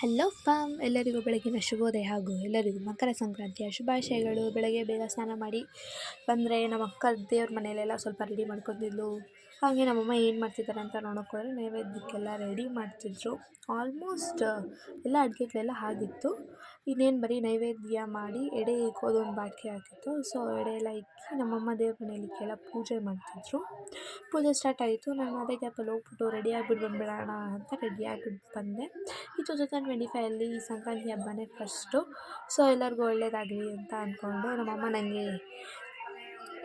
Hello form, ಎಲ್ಲರಿಗೂ ಬೆಳಗಿನ ಶುಭೋದಯ ಹಾಗೂ ಎಲ್ಲರಿಗೂ ಮಕರ ಸಂಕ್ರಾಂತಿಯ ಶುಭಾಶಯಗಳು. ಬೆಳಗ್ಗೆ ಬೇಗ ಸ್ನಾನ ಮಾಡಿ ಬಂದರೆ ನಮ್ಮ ಅಕ್ಕ ದೇವ್ರ ಮನೆಯಲ್ಲೆಲ್ಲ ಸ್ವಲ್ಪ ರೆಡಿ ಮಾಡ್ಕೊತಿದ್ಲು. ಹಾಗೆ ನಮ್ಮಮ್ಮ ಏನು ಮಾಡ್ತಿದ್ದಾರೆ ಅಂತ ನೋಡೋಕ್ಕೋದ್ರೆ ನೈವೇದ್ಯಕ್ಕೆಲ್ಲ ರೆಡಿ ಮಾಡ್ತಿದ್ರು. ಆಲ್ಮೋಸ್ಟ್ ಎಲ್ಲ ಅಡುಗೆಗಳೆಲ್ಲ ಆಗಿತ್ತು. ಇನ್ನೇನು ಬರೀ ನೈವೇದ್ಯ ಮಾಡಿ ಎಡೆ ಇಕ್ಕೋದೊಂದು ಬಾಕಿ ಆಗಿತ್ತು. ಸೊ ಎಡೆ ಎಲ್ಲ ಇಕ್ಕಿ ನಮ್ಮಮ್ಮ ದೇವ್ರ ಮನೆಯಲ್ಲಿಕ್ಕೆಲ್ಲ ಪೂಜೆ ಮಾಡ್ತಿದ್ರು. ಪೂಜೆ ಸ್ಟಾರ್ಟ್ ಆಯಿತು. ನಾನು ಅದೇ ಗ್ಯಾಪಲ್ಲಿ ಹೋಗ್ಬಿಟ್ಟು ರೆಡಿ ಆಗಿಬಿಟ್ಟು ಬಂದ್ಬಿಡೋಣ ಅಂತ ರೆಡಿ ಆಗಿಬಿಟ್ಟು ಬಂದೆ. ಈ 2025 ಈ ಸಂಕ್ರಾಂತಿ ಹಬ್ಬನೇ ಫಸ್ಟು. ಸೊ ಎಲ್ಲರಿಗೂ ಒಳ್ಳೆಯದಾಗಲಿ ಅಂತ ಅಂದ್ಕೊಂಡು ನಮ್ಮಮ್ಮ ನನಗೆ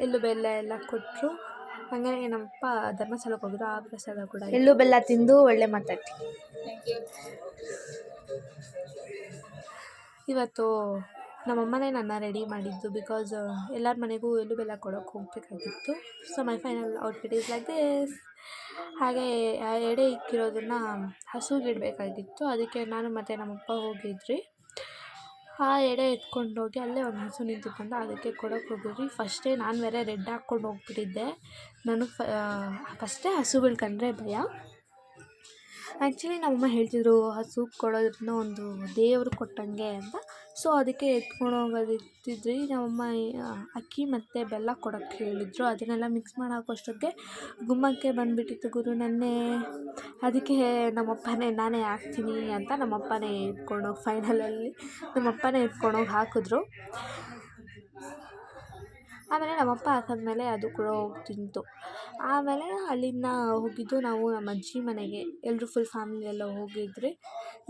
ಎಳ್ಳು ಬೆಲ್ಲ ಎಲ್ಲ ಕೊಟ್ಟರು. ಹಾಗೆ ನಮ್ಮಪ್ಪ ಧರ್ಮಸ್ಥಳಕ್ಕೆ ಹೋಗಿದ್ರು. ಆ ಪ್ರಸಾದ ಕೂಡ ಎಳ್ಳು ಬೆಲ್ಲ ತಿಂದು ಒಳ್ಳೆ ಮಾತಾಡಿ. ಇವತ್ತು ನಮ್ಮಮ್ಮನೇ ನನ್ನ ರೆಡಿ ಮಾಡಿದ್ದು. ಬಿಕಾಸ್ ಎಲ್ಲರ ಮನೆಗೂ ಎಳ್ಳು ಬೆಲ್ಲ ಕೊಡೋಕ್ಕೆ ಹೋಗಬೇಕಾಗಿತ್ತು. So my final outfit is like this. ಹಾಗೆ ಆ ಎಡೆ ಇಕ್ಕಿರೋದನ್ನು ಹಸುಗಿಡಬೇಕಾಗಿತ್ತು. ಅದಕ್ಕೆ ನಾನು ಮತ್ತು ನಮ್ಮಪ್ಪ ಹೋಗಿದ್ರಿ. ಆ ಎಡೆ ಎತ್ಕೊಂಡೋಗಿ ಅಲ್ಲೇ ಒಂದು ಹಸು ನಿಂತಿತ್ತಂತ, ಅದಕ್ಕೆ ಕೊಡೋಕ್ಕೆ ಹೋಗಿದ್ವಿ. ಫಸ್ಟೇ ನಾನು ಬೇರೆ ರೆಡ್ ಹಾಕ್ಕೊಂಡು ಹೋಗ್ಬಿಟ್ಟಿದ್ದೆ. ನನಗೆ ಫಸ್ಟೇ ಹಸುಗಳು ಕಂಡ್ರೆ ಭಯ. ಆ್ಯಕ್ಚುಲಿ ನಮ್ಮಮ್ಮ ಹೇಳ್ತಿದ್ರು ಹಸು ಕೊಡೋದನ್ನ ಒಂದು ದೇವ್ರು ಕೊಟ್ಟಂಗೆ ಅಂತ. ಸೊ ಅದಕ್ಕೆ ಎತ್ಕೊಂಡು ಹೋಗೋದಿತ್ತಿದ್ರಿ. ನಮ್ಮಮ್ಮ ಅಕ್ಕಿ ಮತ್ತು ಬೆಲ್ಲ ಕೊಡೋಕ್ಕೆ ಹೇಳಿದ್ರು. ಅದನ್ನೆಲ್ಲ ಮಿಕ್ಸ್ ಮಾಡಿ ಹಾಕೋಷ್ಟೊತ್ತಿಗೆ ಗುಮ್ಮಕ್ಕೆ ಬಂದುಬಿಟ್ಟಿತ್ತು ಗುರು ನನ್ನೇ. ಅದಕ್ಕೆ ನಮ್ಮಪ್ಪನೇ ನಾನೇ ಹಾಕ್ತೀನಿ ಅಂತ ನಮ್ಮಪ್ಪನೇ ಎತ್ಕೊಂಡೋಗಿ ಫೈನಲಲ್ಲಿ ನಮ್ಮಪ್ಪನೇ ಎತ್ಕೊಂಡೋಗಿ ಹಾಕಿದ್ರು. ಆಮೇಲೆ ನಮ್ಮಪ್ಪ ಹಾಕಿದ್ಮೇಲೆ ಅದು ಕೂಡ ಹೋಗಿ ತಿಂತು. ಆಮೇಲೆ ಅಲ್ಲಿಂದ ಹೋಗಿದ್ದು ನಾವು ನಮ್ಮ ಅಜ್ಜಿ ಮನೆಗೆ. ಎಲ್ಲರೂ ಫುಲ್ ಫ್ಯಾಮಿಲಿ ಎಲ್ಲ ಹೋಗಿದ್ರಿ.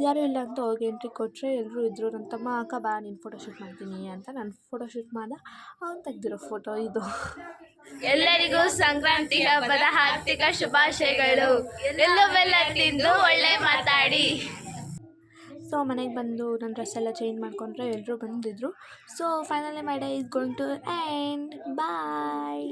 ಯಾರೂ ಇಲ್ಲ ಅಂತ ಹೋಗಿ ಎಂಟ್ರಿ ಕೊಟ್ಟರೆ ಎಲ್ಲರೂ ಇದ್ದರು. ನನ್ನ ತಮ್ಮ ಅಕ್ಕ ಬಾ ನೀನು ಫೋಟೋಶೂಟ್ ಮಾಡ್ತೀನಿ ಅಂತ ನಾನು ಫೋಟೋಶೂಟ್ ಮಾಡ್ದೆ. ಅವ್ನು ತೆಗ್ದಿರೋ ಫೋಟೋ ಇದು. ಎಲ್ಲರಿಗೂ ಸಂಕ್ರಾಂತಿ ಹಬ್ಬದ ಹಾರ್ದಿಕ ಶುಭಾಶಯಗಳು. ಎಳ್ಳು ಬೆಲ್ಲ ತಿಂದು ಒಳ್ಳೆ ಮಾತಾಡಿ. ಸೊ ಮನೆಗೆ ಬಂದು ನನ್ನ ಡ್ರೆಸ್ ಎಲ್ಲ ಚೇಂಜ್ ಮಾಡ್ಕೊಂಡ್ರೆ ಎಲ್ಲರೂ ಬಂದಿದ್ದರು. So finally my day is going to end. Bye.